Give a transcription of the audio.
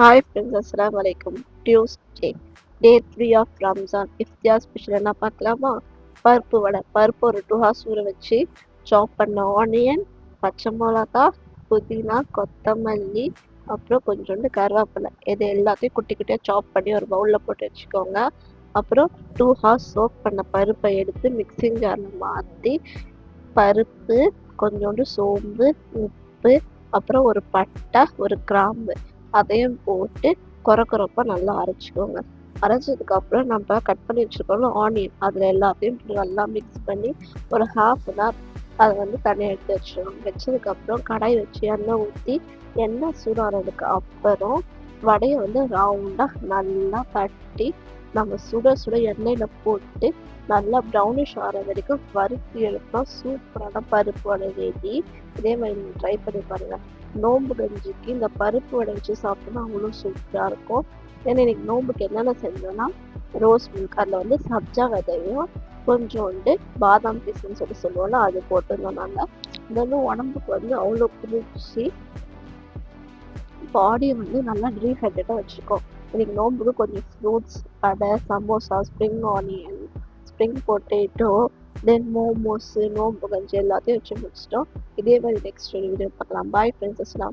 Hi friends, அஸ்ஸலாமு அலைக்கும். Tuesday day 3 of Ramzan iftar special என்ன பார்க்கலாமா? பருப்பு வடை. பருப்பு ஒரு 2 ஹார்ஸ் ஊற வச்சு சாப் பண்ண ஆனியன், பச்சை மிளகா, புதினா, கொத்தமல்லி, அப்புறம் கொஞ்சோண்டு கருவேப்பிலை, இது எல்லாத்தையும் குட்டி குட்டியாக சாப் பண்ணி ஒரு பவுலில் போட்டு வச்சுக்கோங்க. அப்புறம் 2 ஹார்ஸ் சோக் பண்ண பருப்பை எடுத்து மிக்சிங் ஜாரில் மாற்றி பருப்பு, கொஞ்சோண்டு சோம்பு, உப்பு, அப்புறம் ஒரு பட்டை, ஒரு கிராம்பு அதையும் போட்டு கொரப்பா நல்லா அரைச்சிக்கோங்க. அரைச்சதுக்கப்புறம் நம்ம கட் பண்ணி வச்சுருக்கோம்ல ஆனியன், அதில் எல்லாத்தையும் நல்லா மிக்ஸ் பண்ணி ஒரு 1/2 hour அதை தனியாக எடுத்து வச்சிடணும். வச்சதுக்கப்புறம் கடாய் வச்சு எண்ணெய் ஊற்றி எண்ணெய் சூடானதுக்கு அப்புறம் வடையை ரவுண்டாக நல்லா தட்டி நம்ம சுட சுட எண்ணெயில் போட்டு நல்லா ப்ரௌனிஷ் ஆகிற வரைக்கும் வறுத்து எடுத்தோம். சூப்பரான பருப்பு வடை ரெடி. இதே மாதிரி நீங்கள் ட்ரை பண்ணி பாருங்கள். நோம்பு கஞ்சிக்கு இந்த பருப்பு வடை வச்சு சாப்பிட்டோம்னா அவ்வளோ சூப்பராக இருக்கும். ஏன்னா இன்னைக்கு நோம்புக்கு என்னென்ன செஞ்சோன்னா ரோஸ் மில்க், அதில் சப்ஜா விதையும் கொஞ்சோண்டு பாதாம் பீஸ்ன்னு சொல்லுவோம்ல, அது போட்டிருந்தோம். நாங்கள் இதெல்லாம் உடம்புக்கு அவ்வளோ குளிர்ச்சி, பாடியை நல்லா டீஹைட்ரேட்டாக வச்சுருக்கோம். இன்னைக்கு நோம்புக்கு கொஞ்சம் fruits, vada, samosa, spring onion, spring potato, then momos, நோம்பு கஞ்சி எல்லாத்தையும் வச்சு முடிச்சிட்டோம். இதே மாதிரி நெக்ஸ்ட் வீடியோ பார்க்கலாம். Bye friends. அஸ்ஸலாம்.